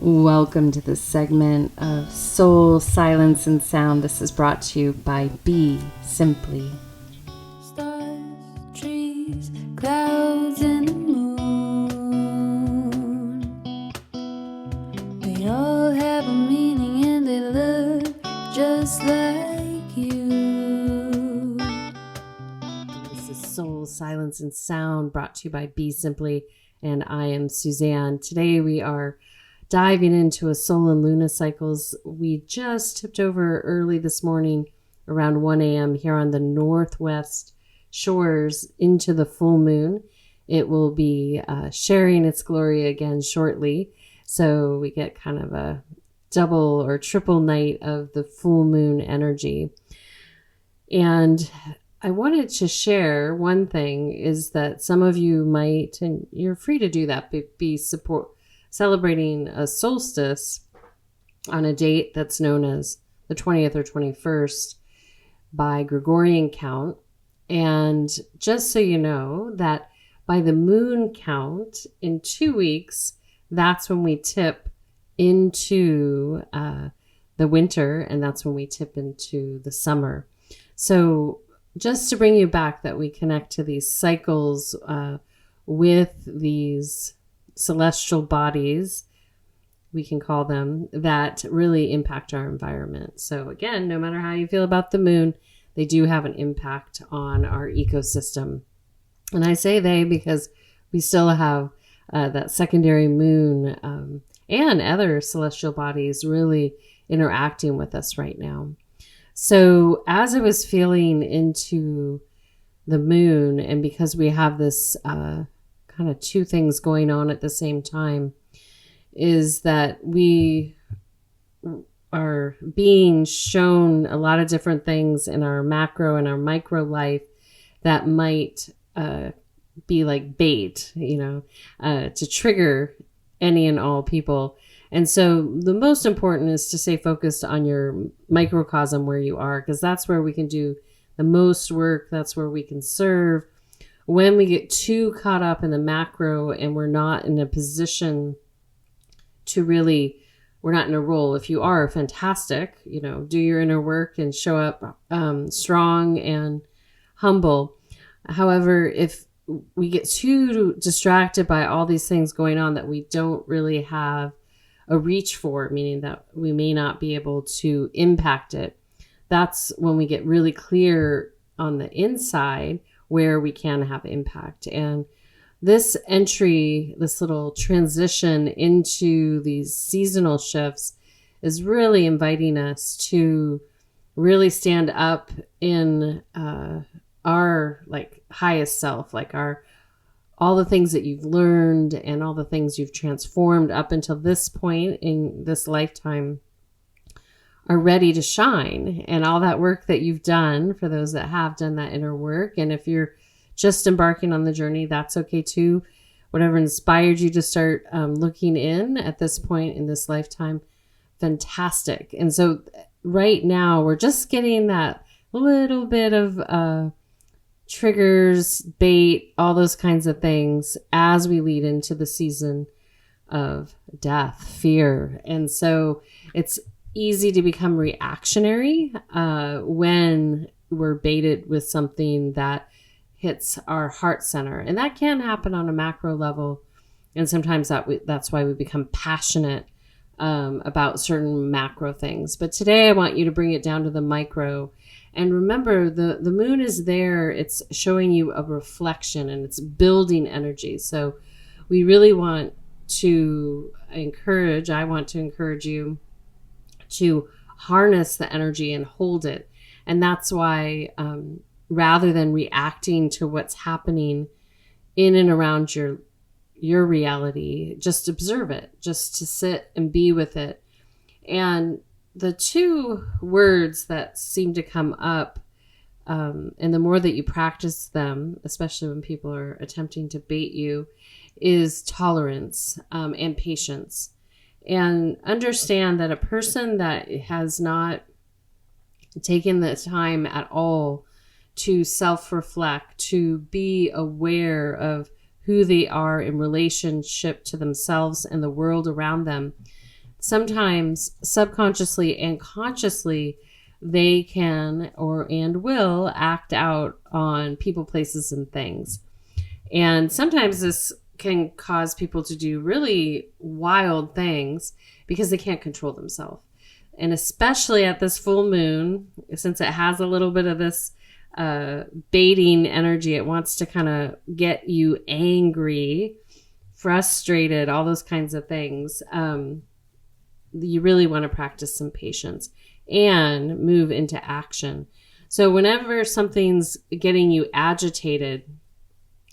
Welcome to this segment of Soul, Silence, and Sound. This is brought to you by BeSimply. Stars, trees, clouds, and the moon. They all have a meaning and they look just like you. This is Soul, Silence, and Sound brought to you by BeSimply, and I am Suzanne. Today we are diving into a soul and lunar cycles. We just tipped over early this morning around 1 a.m. here on the northwest shores into the full moon. It will be sharing its glory again shortly. So we get kind of a double or triple night of the full moon energy. And I wanted to share one thing is that some of you might, and you're free to do that, be celebrating a solstice on a date that's known as the 20th or 21st by Gregorian count. And just so you know that by the moon count in 2 weeks, that's when we tip into the winter, and that's when we tip into the summer. So just to bring you back that we connect to these cycles with these celestial bodies, we can call them, that really impact our environment. So again, no matter how you feel about the moon, they do have an impact on our ecosystem. And I say they because we still have that secondary moon and other celestial bodies really interacting with us right now. So as I was feeling into the moon, and because we have this kind of two things going on at the same time, is that we are being shown a lot of different things in our macro and our micro life that might be like bait, to trigger any and all people. And so the most important is to stay focused on your microcosm where you are, because that's where we can do the most work. That's where we can serve. When we get too caught up in the macro and we're not in a position to really, we're not in a role. If you are, fantastic, do your inner work and show up strong and humble. However, if we get too distracted by all these things going on that we don't really have a reach for, meaning that we may not be able to impact it, that's when we get really clear on the inside where we can have impact. And this entry, this little transition into these seasonal shifts is really inviting us to really stand up in our highest self, all the things that you've learned and all the things you've transformed up until this point in this lifetime are ready to shine, and all that work that you've done for those that have done that inner work. And if you're just embarking on the journey, that's okay too. Whatever inspired you to start looking in at this point in this lifetime, fantastic. And so right now we're just getting that little bit of triggers, bait, all those kinds of things as we lead into the season of death, fear. And so it's easy to become reactionary when we're baited with something that hits our heart center. And that can happen on a macro level. And sometimes that's why we become passionate about certain macro things. But today I want you to bring it down to the micro. And remember, the moon is there. It's showing you a reflection and it's building energy. So we really want to encourage you to harness the energy and hold it. And that's why rather than reacting to what's happening in and around your reality, just observe it, just to sit and be with it. And the two words that seem to come up, and the more that you practice them, especially when people are attempting to bait you, is tolerance and patience. And understand that a person that has not taken the time at all to self-reflect, to be aware of who they are in relationship to themselves and the world around them, sometimes subconsciously and consciously they can and will act out on people, places, and things. And sometimes this can cause people to do really wild things because they can't control themselves. And especially at this full moon, since it has a little bit of this baiting energy, it wants to kind of get you angry, frustrated, all those kinds of things. You really want to practice some patience and move into action. So whenever something's getting you agitated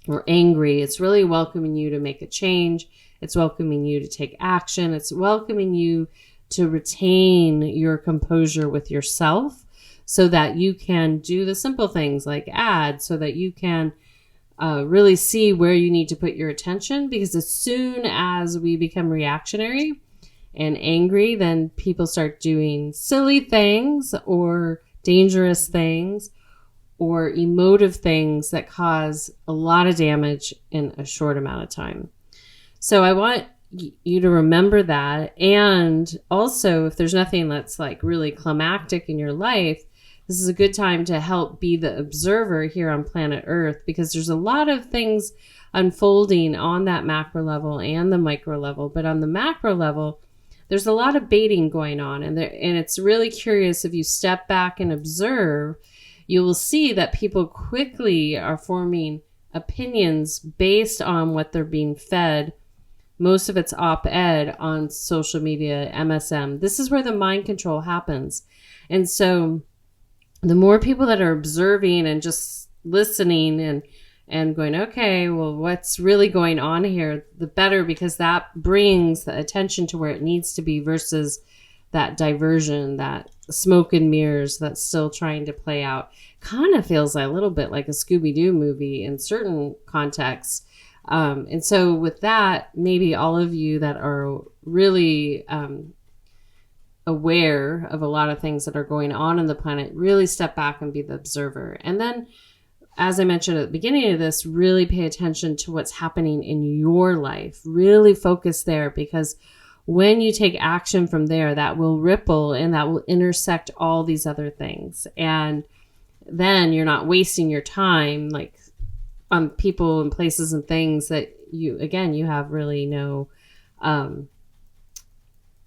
or angry, it's really welcoming you to make a change. It's welcoming you to take action. It's welcoming you to retain your composure with yourself so that you can do the simple things like add, so that you can really see where you need to put your attention. Because as soon as we become reactionary and angry, then people start doing silly things or dangerous things or emotive things that cause a lot of damage in a short amount of time. So I want you to remember that. And also, if there's nothing that's like really climactic in your life, this is a good time to help be the observer here on planet Earth, because there's a lot of things unfolding on that macro level and the micro level. But on the macro level, there's a lot of baiting going on. And it's really curious, if you step back and observe, you will see that people quickly are forming opinions based on what they're being fed. Most of it's op-ed on social media, MSM. This is where the mind control happens. And so the more people that are observing and just listening and going, okay, well, what's really going on here, the better, because that brings the attention to where it needs to be versus that diversion, that smoke and mirrors that's still trying to play out. Kind of feels a little bit like a Scooby-Doo movie in certain contexts. And so with that, maybe all of you that are really aware of a lot of things that are going on in the planet, really step back and be the observer. And then, as I mentioned at the beginning of this, really pay attention to what's happening in your life. Really focus there, because when you take action from there, that will ripple and that will intersect all these other things. And then you're not wasting your time like on people and places and things that you have really no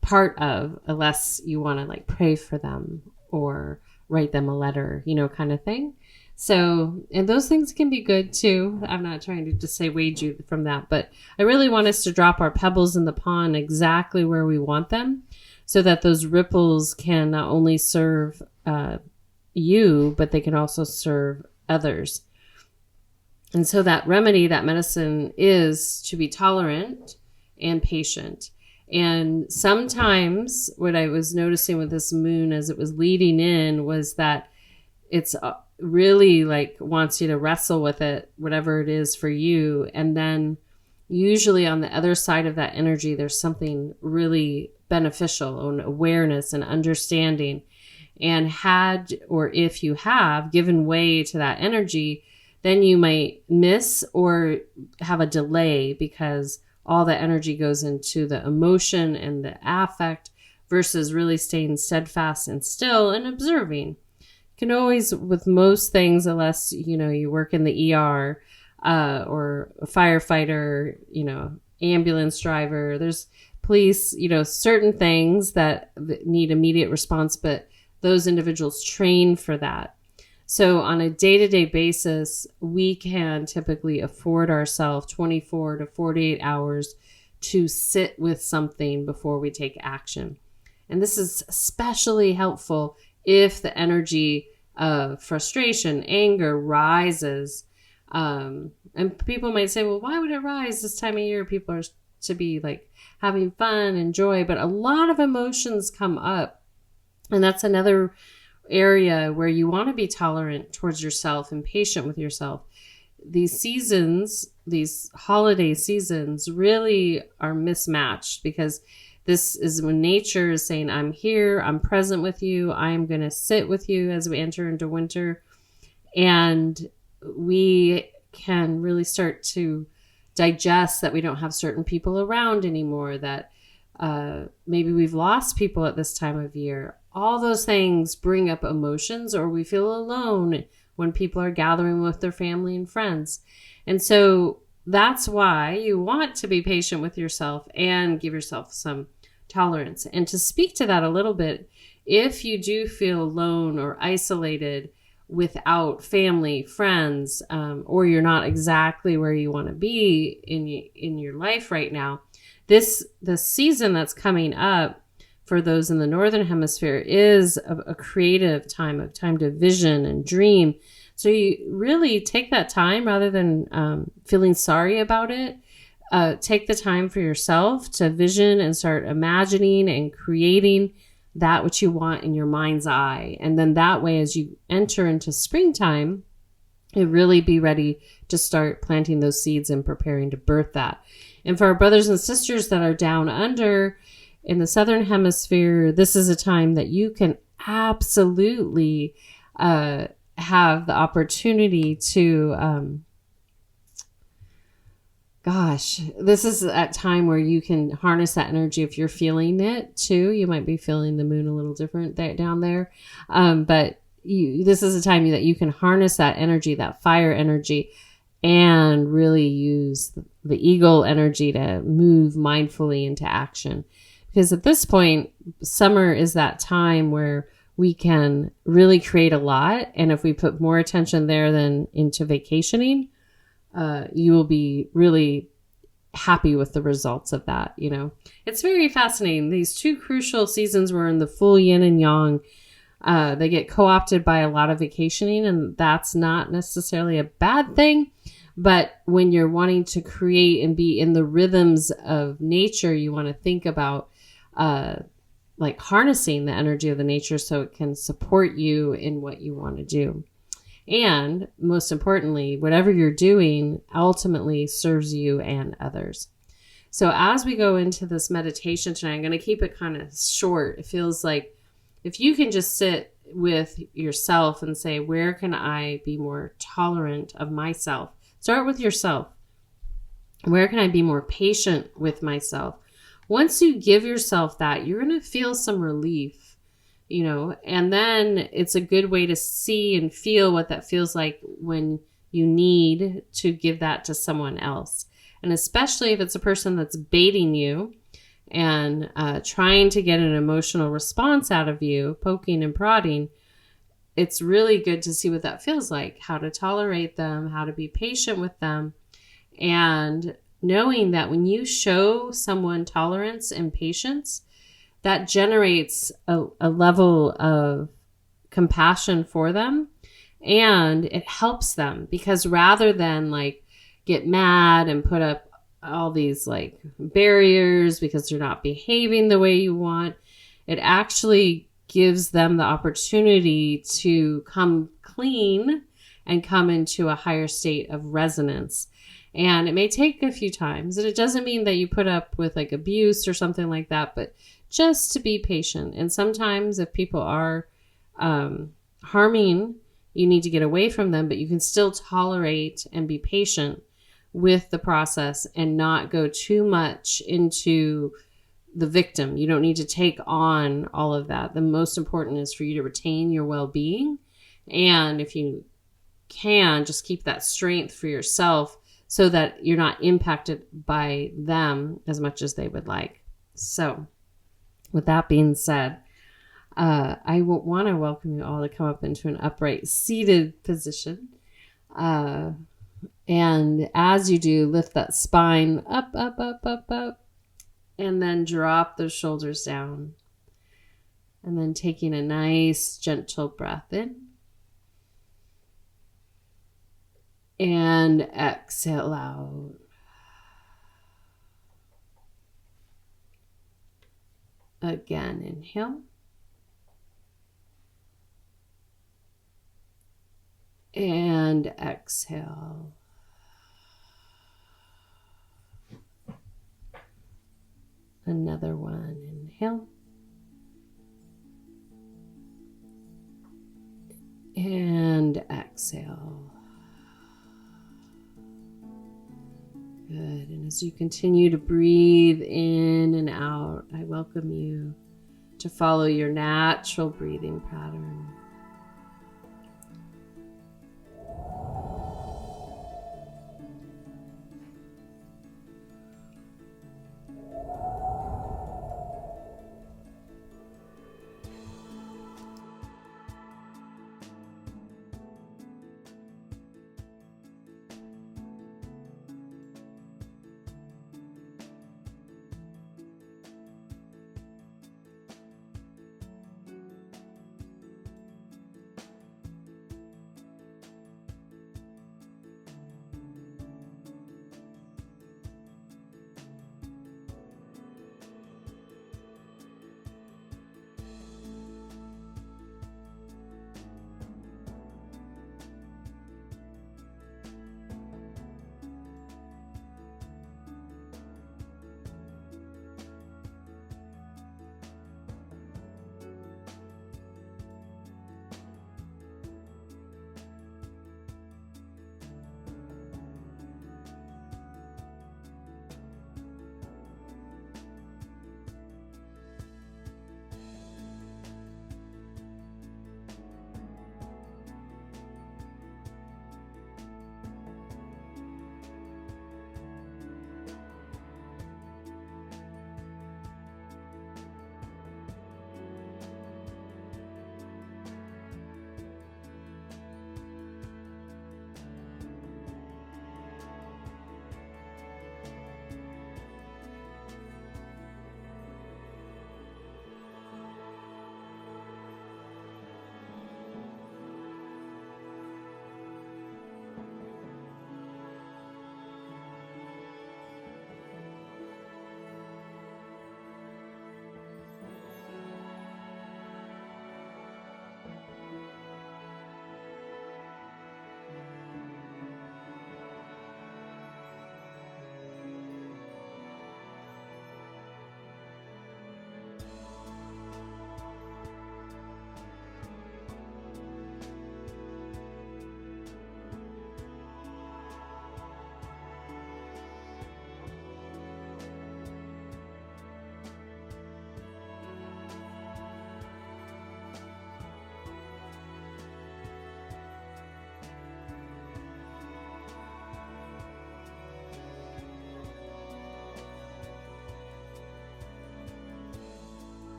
part of, unless you want to like pray for them or write them a letter, kind of thing. So, and those things can be good too. I'm not trying to dissuade you from that, but I really want us to drop our pebbles in the pond exactly where we want them, so that those ripples can not only serve you, but they can also serve others. And so that remedy, that medicine, is to be tolerant and patient. And sometimes what I was noticing with this moon as it was leading in was that it's really like wants you to wrestle with it, whatever it is for you. And then usually on the other side of that energy, there's something really beneficial, and awareness and understanding. And if you have given way to that energy, then you might miss or have a delay, because all the energy goes into the emotion and the affect versus really staying steadfast and still and observing. You can always, with most things, unless, you work in the ER or a firefighter, ambulance driver, there's police, certain things that need immediate response, but those individuals train for that. So on a day-to-day basis, we can typically afford ourselves 24 to 48 hours to sit with something before we take action. And this is especially helpful if the energy of frustration, anger rises. And people might say, well, why would it rise this time of year? People are to be like having fun and joy, but a lot of emotions come up. And that's another area where you want to be tolerant towards yourself and patient with yourself. These seasons, these holiday seasons, really are mismatched, because this is when nature is saying, I'm here, I'm present with you, I'm going to sit with you as we enter into winter. And we can really start to digest that we don't have certain people around anymore, that Maybe we've lost people at this time of year. All those things bring up emotions, or we feel alone when people are gathering with their family and friends. And so that's why you want to be patient with yourself and give yourself some tolerance. And to speak to that a little bit, if you do feel alone or isolated without family, friends, or you're not exactly where you want to be in your life right now, the season that's coming up for those in the Northern Hemisphere is a creative time to vision and dream. So you really take that time rather than feeling sorry about it. Take the time for yourself to vision and start imagining and creating that which you want in your mind's eye. And then that way, as you enter into springtime, you really be ready to start planting those seeds and preparing to birth that. And for our brothers and sisters that are down under in the Southern Hemisphere, this is a time that you can absolutely have the opportunity to, this is a time where you can harness that energy if you're feeling it too. You might be feeling the moon a little different down there. But this is a time that you can harness that energy, that fire energy, and really use the eagle energy to move mindfully into action. Because at this point, summer is that time where we can really create a lot. And if we put more attention there than into vacationing, you will be really happy with the results of that. You know, it's very fascinating. These two crucial seasons were in the full yin and yang. They get co-opted by a lot of vacationing, and that's not necessarily a bad thing. But when you're wanting to create and be in the rhythms of nature, you want to think about like harnessing the energy of the nature so it can support you in what you want to do. And most importantly, whatever you're doing ultimately serves you and others. So as we go into this meditation tonight, I'm going to keep it kind of short. It feels like if you can just sit with yourself and say, where can I be more tolerant of myself? Start with yourself. Where can I be more patient with myself? Once you give yourself that, you're going to feel some relief, you know, and then it's a good way to see and feel what that feels like when you need to give that to someone else. And especially if it's a person that's baiting you and trying to get an emotional response out of you, poking and prodding, it's really good to see what that feels like, how to tolerate them, how to be patient with them, and knowing that when you show someone tolerance and patience, that generates a level of compassion for them, and it helps them because rather than like get mad and put up all these like barriers because they're not behaving the way you want, it actually gives them the opportunity to come clean and come into a higher state of resonance. And it may take a few times, and it doesn't mean that you put up with like abuse or something like that, but just to be patient. And sometimes if people are harming, you need to get away from them, but you can still tolerate and be patient with the process and not go too much into the victim. You don't need to take on all of that. The most important is for you to retain your well-being. And if you can, just keep that strength for yourself so that you're not impacted by them as much as they would like. So with that being said, I want to welcome you all to come up into an upright seated position. And as you do, lift that spine up, up, up, up, up, and then drop those shoulders down. And then taking a nice, gentle breath in. And exhale out. Again, inhale. And exhale. Another one, inhale. And exhale. Good. And as you continue to breathe in and out, welcome you to follow your natural breathing pattern.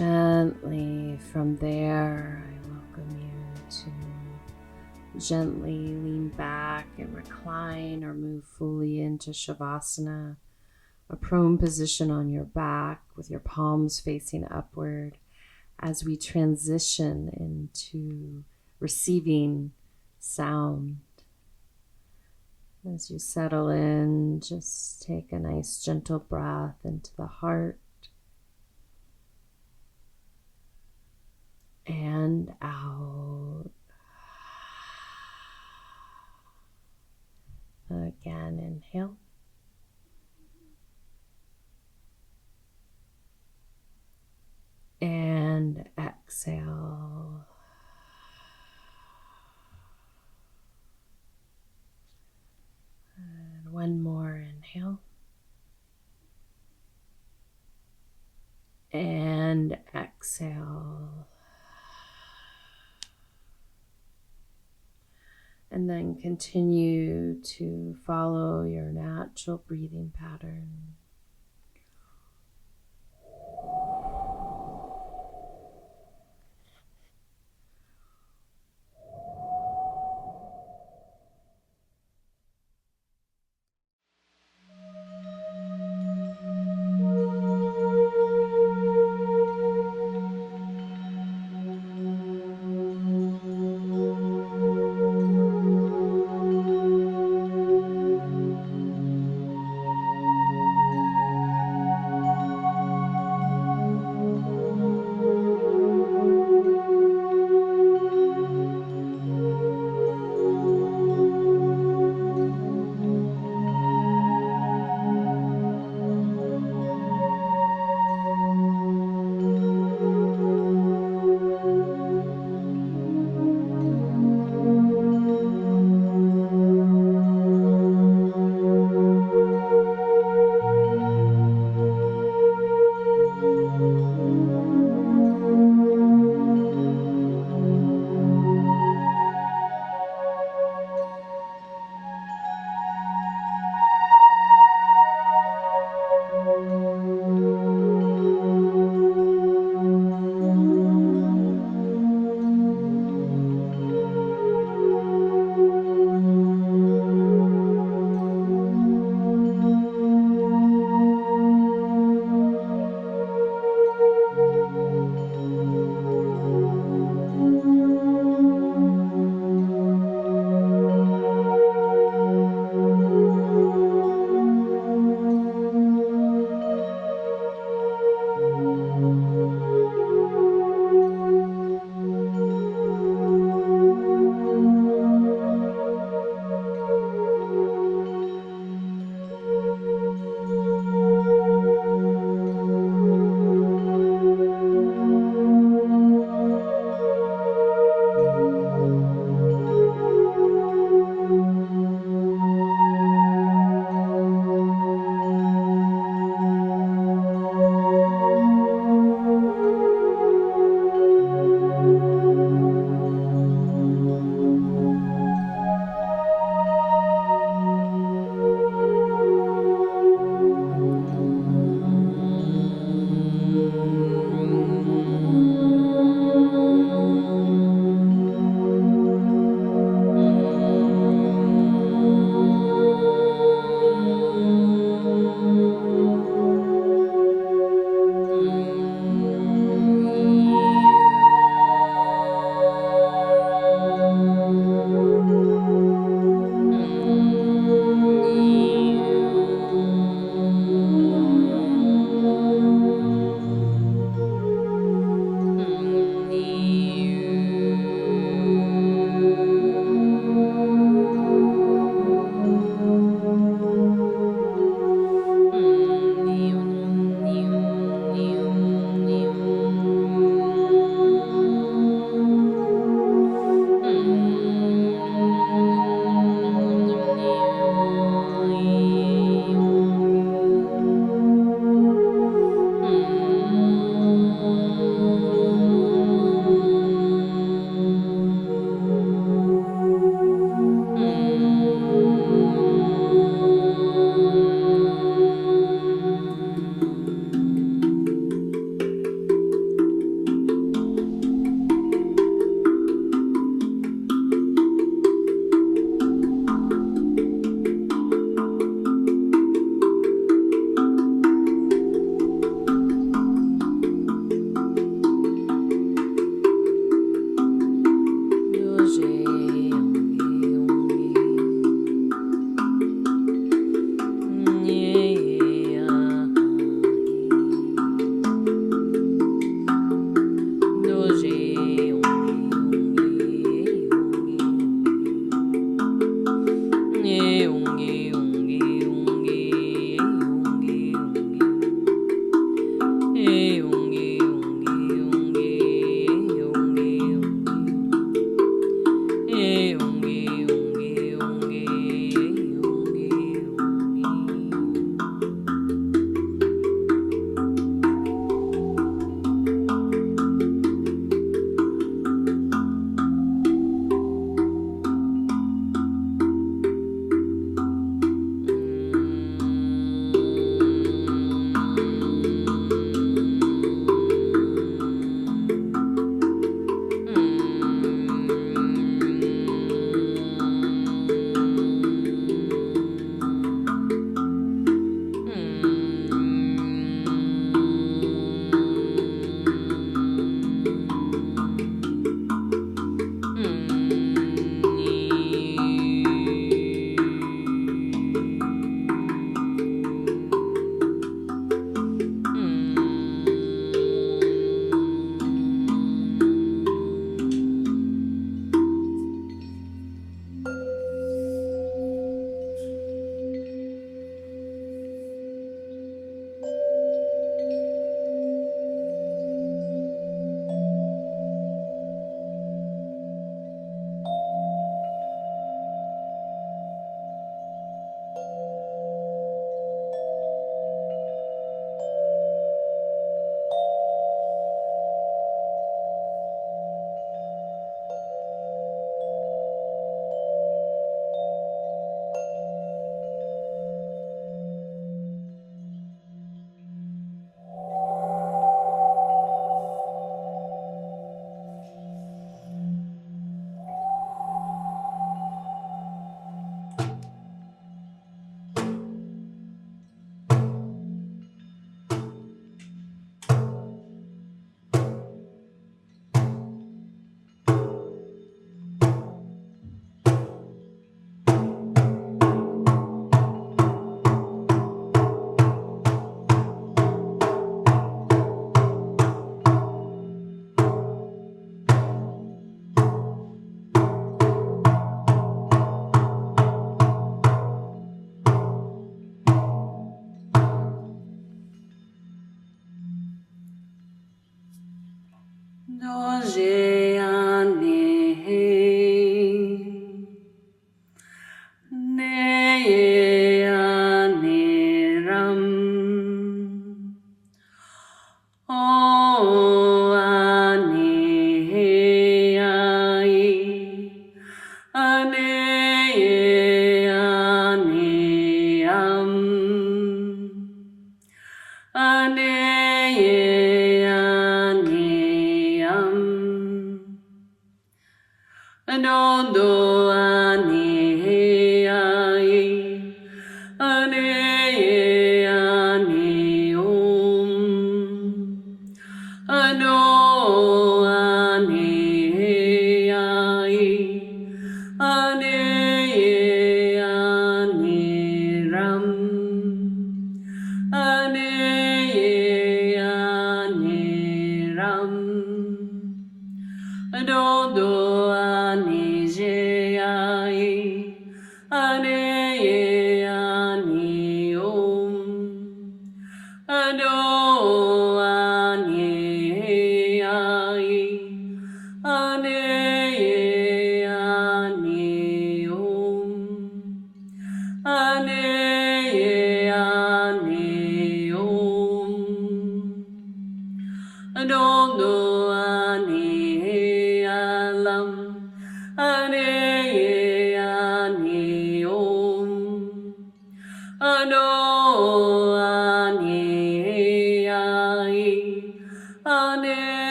Gently from there, I welcome you to gently lean back and recline or move fully into Shavasana, a prone position on your back with your palms facing upward as we transition into receiving sound. As you settle in, just take a nice gentle breath into the heart and out. Again, inhale. And exhale. And one more inhale. And exhale. And then continue to follow your natural breathing pattern.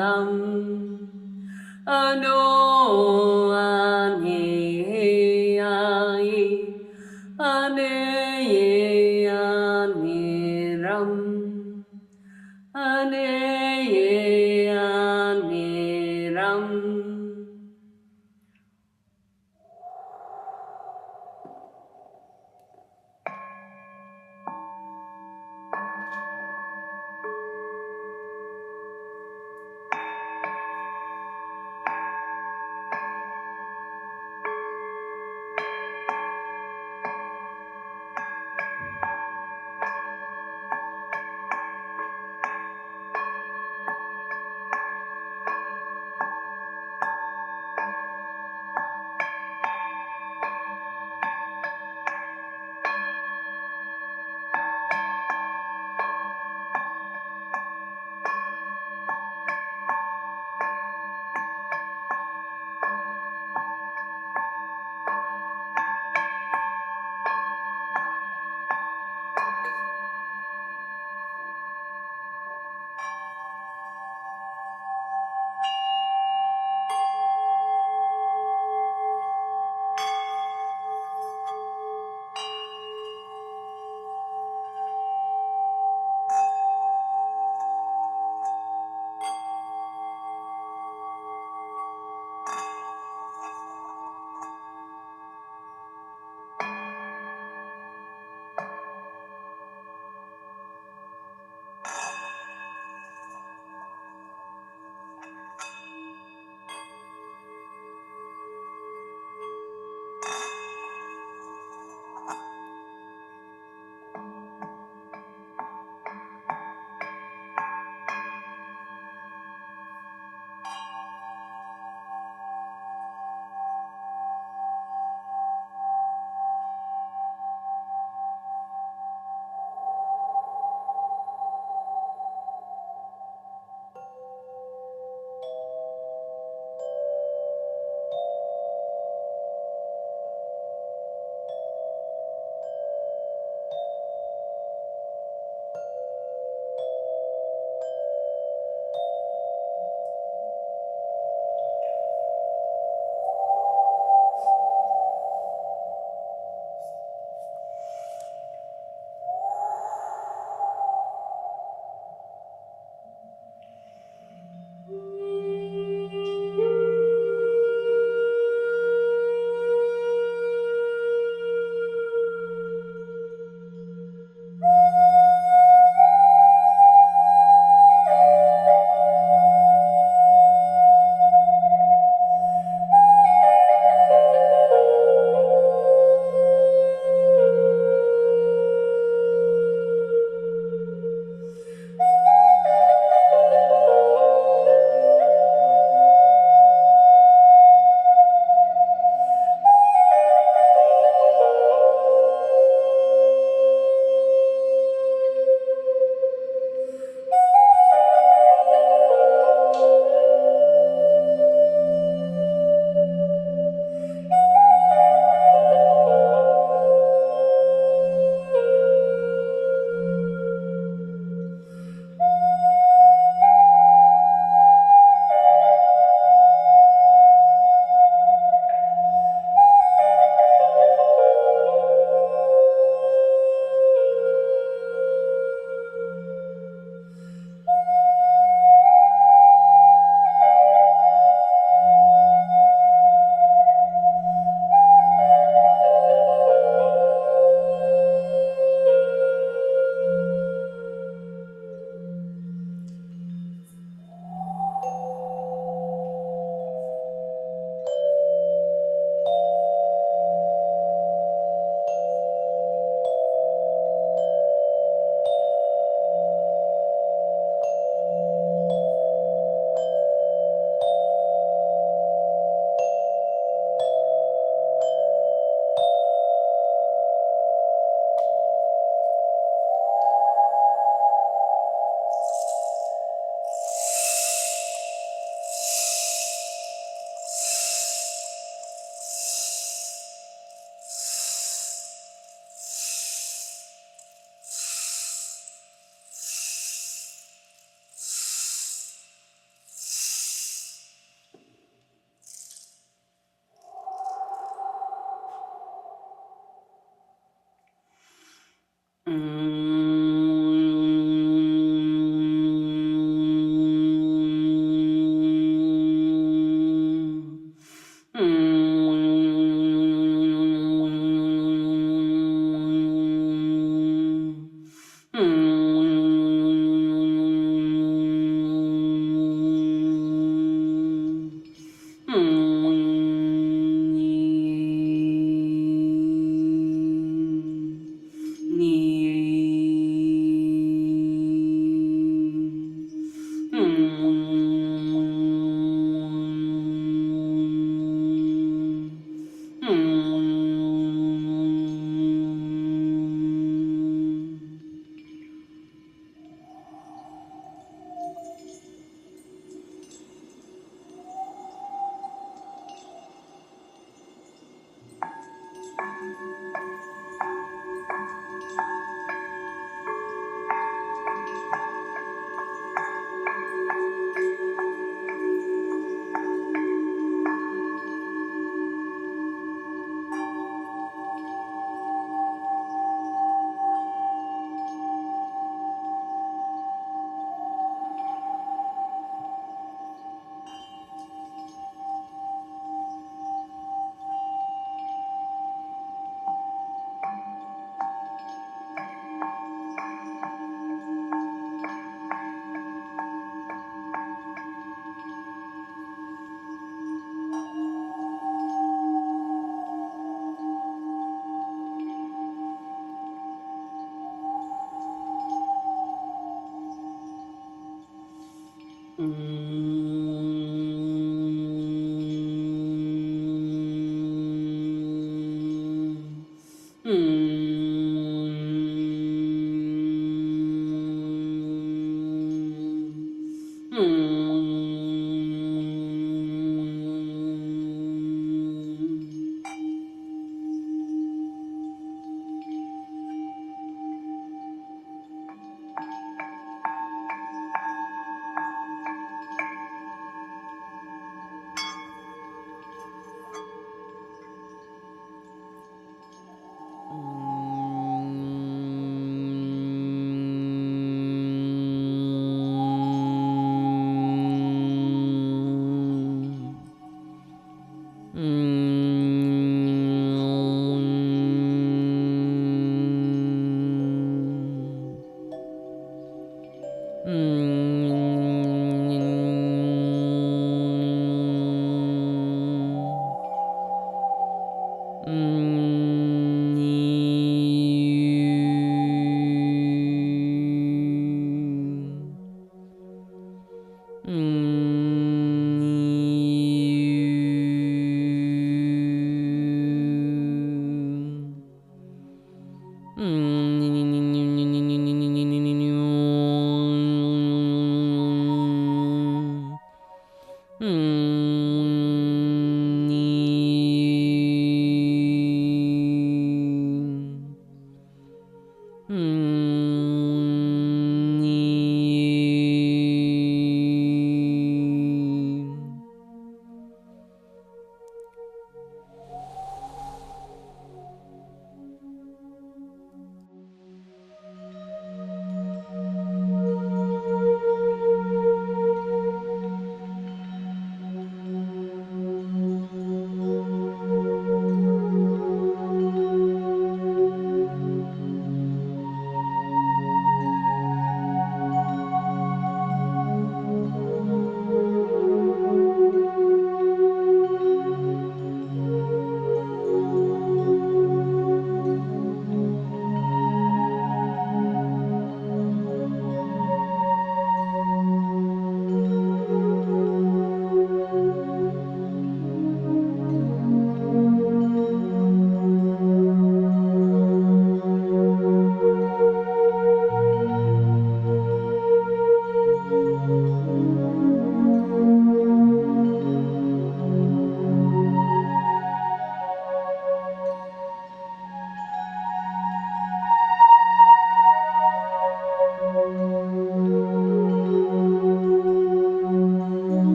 Lam ano ane ai ane ane ram ane ane ram.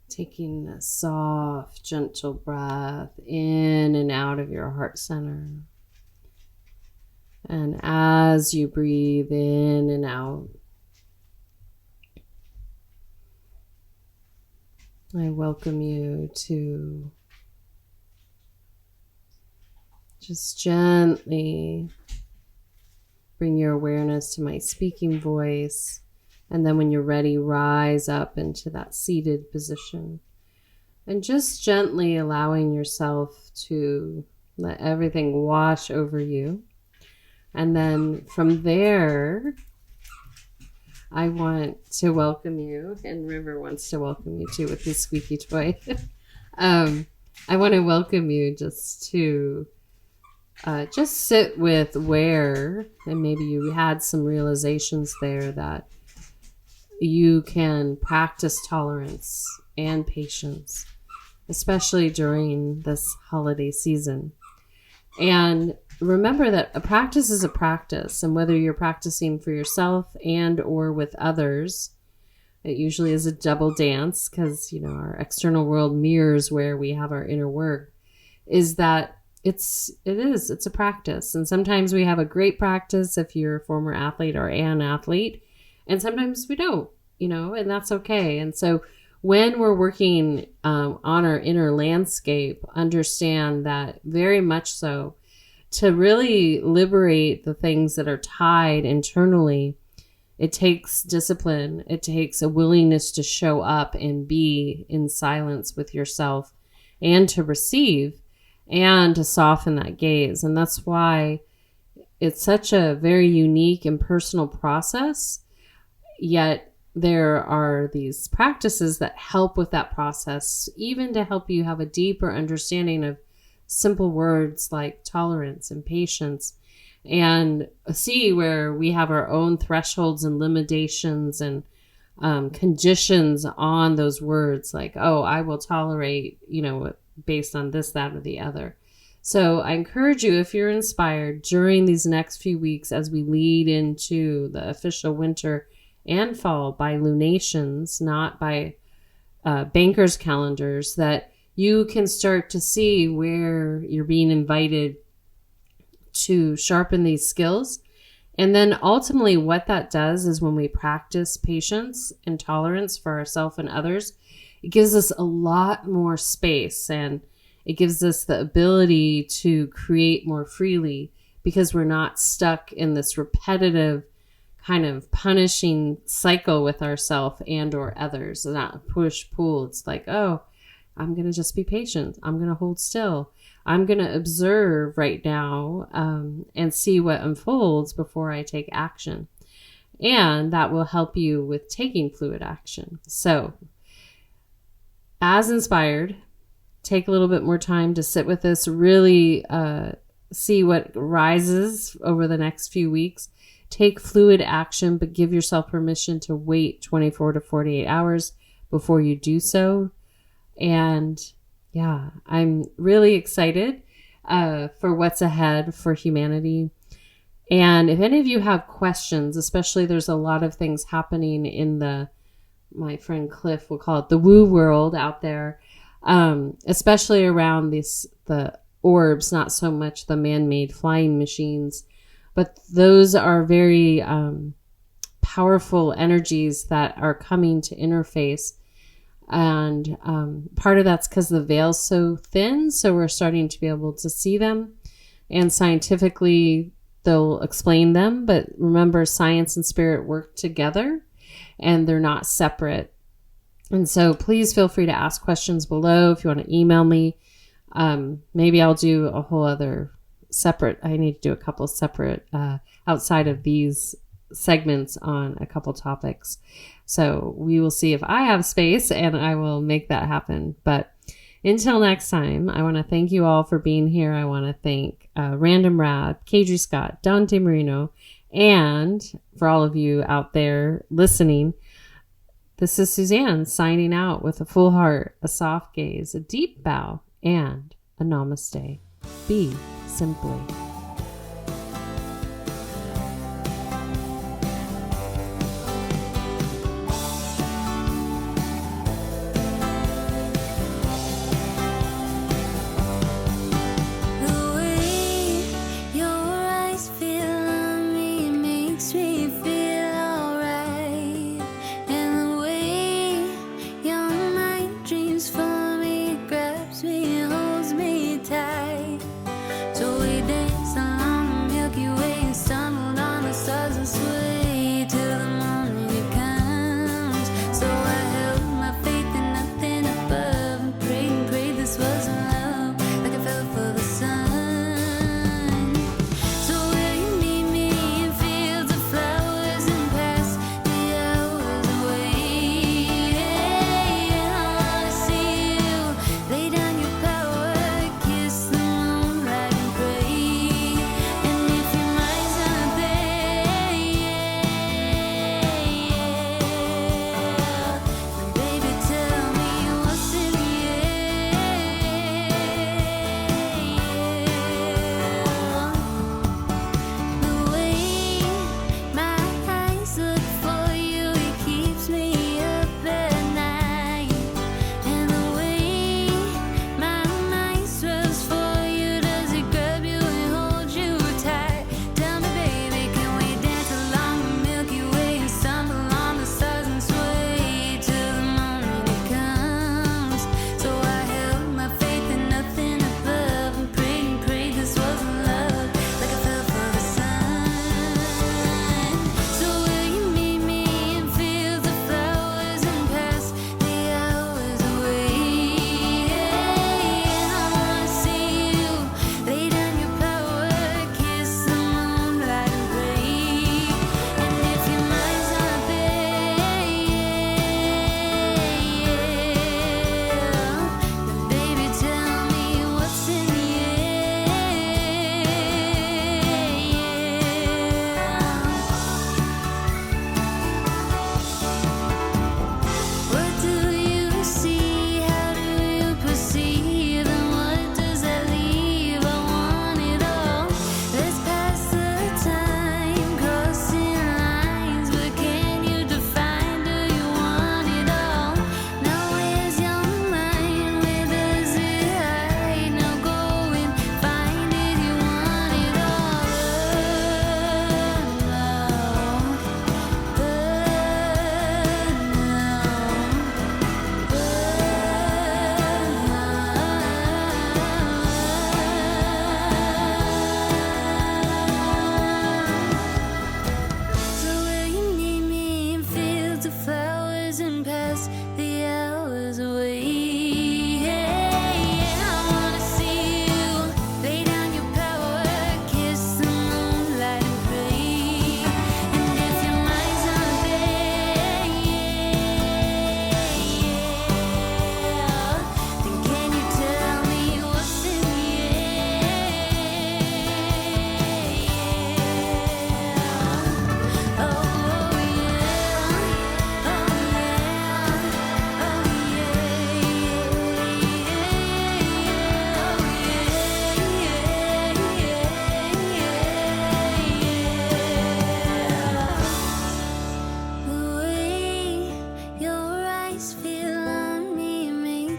Taking a soft, gentle breath in and out of your heart center. And as you breathe in and out, I welcome you to just gently bring your awareness to my speaking voice. And then when you're ready, rise up into that seated position. And just gently allowing yourself to let everything wash over you. And then from there, I want to welcome you, and River wants to welcome you too with this squeaky toy. I want to welcome you just to just sit with where, and maybe you had some realizations there that you can practice tolerance and patience, especially during this holiday season. And remember that a practice is a practice, and whether you're practicing for yourself and or with others, it usually is a double dance because, you know, our external world mirrors where we have our inner work, is that it's a practice. And sometimes we have a great practice if you're a former athlete or an athlete, and sometimes we don't, you know, and that's okay. And so when we're working on our inner landscape, understand that very much so, to really liberate the things that are tied internally, it takes discipline. It takes a willingness to show up and be in silence with yourself and to receive and to soften that gaze. And that's why it's such a very unique and personal process, yet there are these practices that help with that process, even to help you have a deeper understanding of simple words like tolerance and patience, and see where we have our own thresholds and limitations and conditions on those words, like, oh, I will tolerate, you know, based on this, that, or the other. So I encourage you, if you're inspired during these next few weeks as we lead into the official winter and fall by lunations, not by bankers' calendars, that you can start to see where you're being invited to sharpen these skills. And then ultimately what that does is when we practice patience and tolerance for ourselves and others, it gives us a lot more space, and it gives us the ability to create more freely because we're not stuck in this repetitive kind of punishing cycle with ourselves and or others. Not push-pull. It's like, oh, I'm going to just be patient. I'm going to hold still. I'm going to observe right now and see what unfolds before I take action. And that will help you with taking fluid action. So, as inspired, take a little bit more time to sit with this, really see what rises over the next few weeks. Take fluid action, but give yourself permission to wait 24 to 48 hours before you do so. And yeah, I'm really excited for what's ahead for humanity. And if any of you have questions, especially there's a lot of things happening in my friend Cliff will call it the woo world out there, especially around the orbs, not so much the man-made flying machines, but those are very powerful energies that are coming to interface. And part of that's because the veil's so thin, so we're starting to be able to see them. And scientifically, they'll explain them. But remember, science and spirit work together, and they're not separate. And so please feel free to ask questions below if you want to email me. Maybe I'll do a whole other separate, I need to do a couple separate outside of these segments on a couple topics. So we will see if I have space, and I will make that happen. But until next time, I want to thank you all for being here. I want to thank Random Rad, Kadri Scott, Dante Marino, and for all of you out there listening, this is Suzanne signing out with a full heart, a soft gaze, a deep bow, and a namaste. Be simply. The way your eyes feel on me makes me feel alright, and the way your mind dreams for me grabs me, holds me tight. So we dance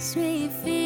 makes me feel